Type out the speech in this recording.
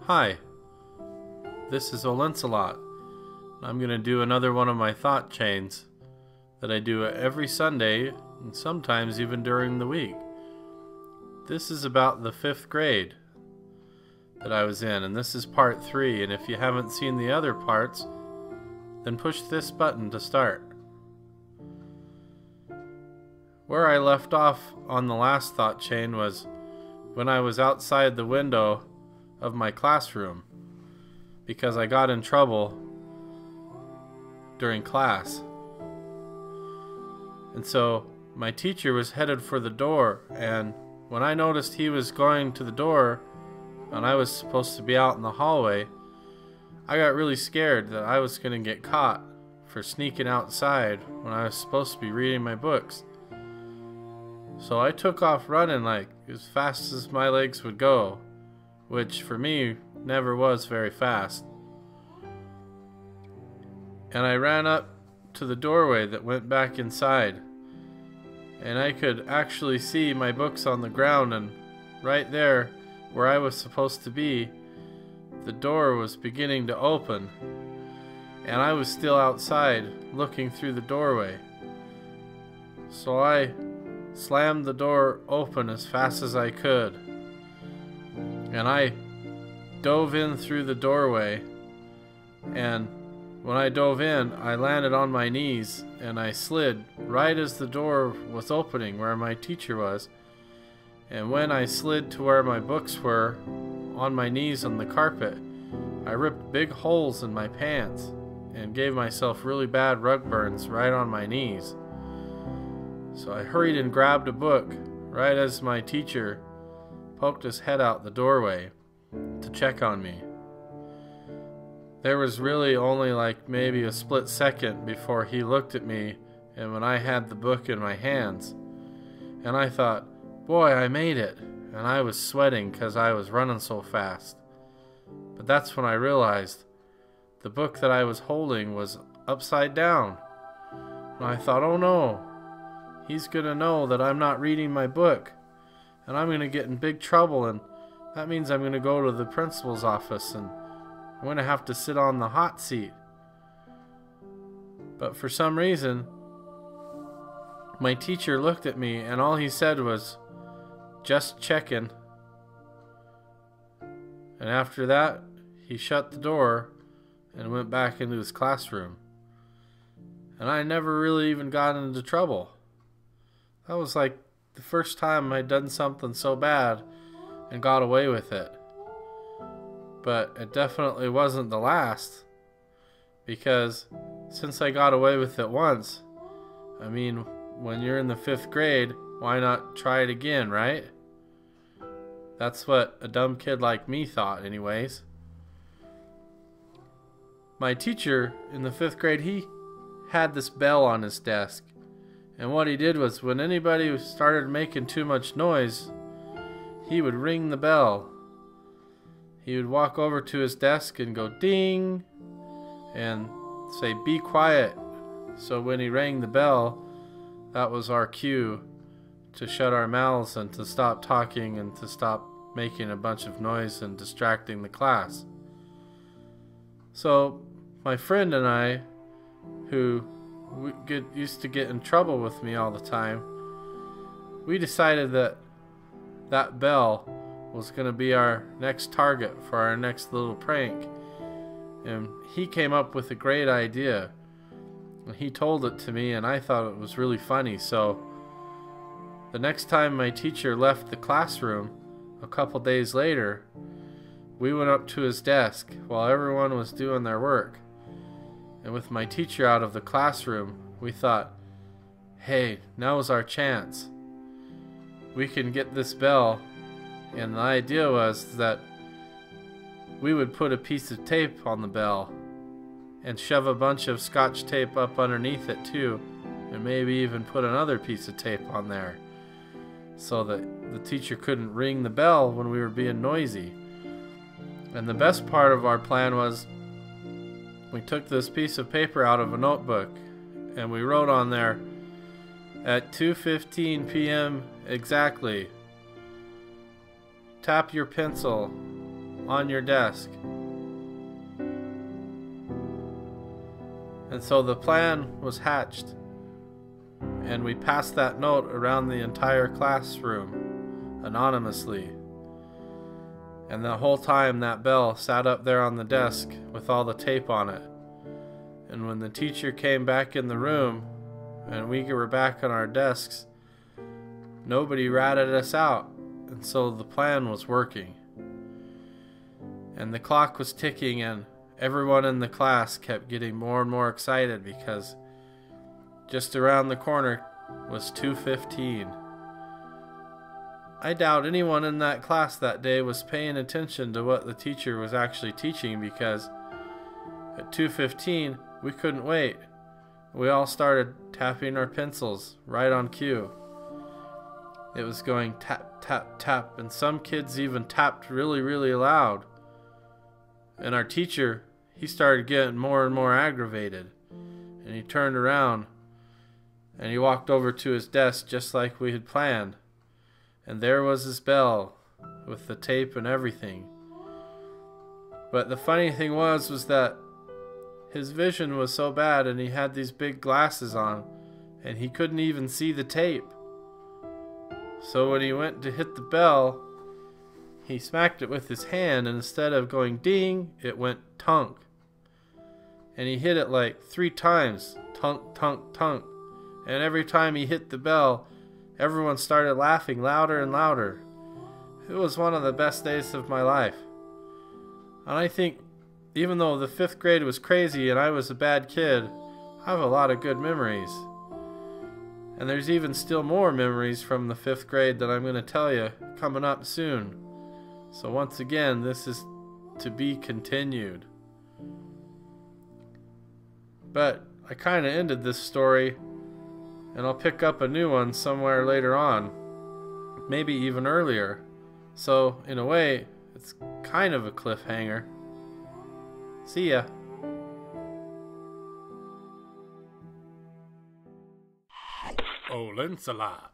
Hi, this is Olencelot. I'm going to do another one of my thought chains that I do every Sunday and sometimes even during the week. This is about the 5th grade that I was in, and this is part 3, and if you haven't seen the other parts, then push this button to start. Where I left off on the last thought chain was when I was outside the window of my classroom because I got in trouble during class. And so my teacher was headed for the door, and when I noticed he was going to the door and I was supposed to be out in the hallway, I got really scared that I was going to get caught for sneaking outside when I was supposed to be reading my books. So I took off running like as fast as my legs would go, which for me never was very fast. And I ran up to the doorway that went back inside, and I could actually see my books on the ground, and right there where I was supposed to be, the door was beginning to open, and I was still outside looking through the doorway. So I slammed the door open as fast as I could, and I dove in through the doorway, and when I dove in, I landed on my knees, and I slid right as the door was opening where my teacher was. And when I slid to where my books were, on my knees on the carpet, I ripped big holes in my pants and gave myself really bad rug burns right on my knees. So I hurried and grabbed a book right as my teacher poked his head out the doorway to check on me. There was really only like maybe a split second before he looked at me and when I had the book in my hands. And I thought, boy, I made it. And I was sweating because I was running so fast. But that's when I realized the book that I was holding was upside down. And I thought, oh no, he's going to know that I'm not reading my book. And I'm going to get in big trouble, and that means I'm going to go to the principal's office and I'm going to have to sit on the hot seat. But for some reason, my teacher looked at me and all he said was, "Just checking." And after that, he shut the door and went back into his classroom. And I never really even got into trouble. That was like the first time I'd done something so bad and got away with it. But it definitely wasn't the last, because since I got away with it once, I mean, when you're in the 5th grade, why not try it again, right? That's what a dumb kid like me thought anyways. My teacher in the 5th grade, he had this bell on his desk. And what he did was when anybody started making too much noise, he would ring the bell. He would walk over to his desk and go ding and say, "Be quiet." So when he rang the bell, that was our cue to shut our mouths and to stop talking and to stop making a bunch of noise and distracting the class. So my friend and I, who used to get in trouble with me all the time, we decided that that bell was going to be our next target for our next little prank. And he came up with a great idea. And he told it to me, and I thought it was really funny. So the next time my teacher left the classroom, a couple days later, we went up to his desk while everyone was doing their work. And with my teacher out of the classroom, we thought, hey, now's our chance. We can get this bell. And the idea was that we would put a piece of tape on the bell and shove a bunch of scotch tape up underneath it too, and maybe even put another piece of tape on there so that the teacher couldn't ring the bell when we were being noisy. And the best part of our plan was we took this piece of paper out of a notebook and we wrote on there, at 2:15 p.m. exactly, tap your pencil on your desk. And so the plan was hatched, and we passed that note around the entire classroom anonymously. And the whole time that bell sat up there on the desk with all the tape on it. And when the teacher came back in the room and we were back on our desks, nobody ratted us out, and so the plan was working. And the clock was ticking, and everyone in the class kept getting more and more excited because just around the corner was 2:15. I doubt anyone in that class that day was paying attention to what the teacher was actually teaching, because at 2:15 we couldn't wait. We all started tapping our pencils right on cue. It was going tap, tap, tap, and some kids even tapped really, really loud. And our teacher, he started getting more and more aggravated. And he turned around and he walked over to his desk just like we had planned. And there was his bell with the tape and everything. But the funny thing was that his vision was so bad, and he had these big glasses on, and he couldn't even see the tape. So when he went to hit the bell, he smacked it with his hand, and instead of going ding, it went tunk. And he hit it like 3 times, tunk, tunk, tunk. And every time he hit the bell, everyone started laughing louder and louder. It was one of the best days of my life. And I think, even though the 5th grade was crazy and I was a bad kid, I have a lot of good memories. And there's even still more memories from the 5th grade that I'm going to tell you coming up soon. So once again, this is to be continued. But I kind of ended this story, and I'll pick up a new one somewhere later on, maybe even earlier. So in a way, it's kind of a cliffhanger. See ya. Oh, Lancelot.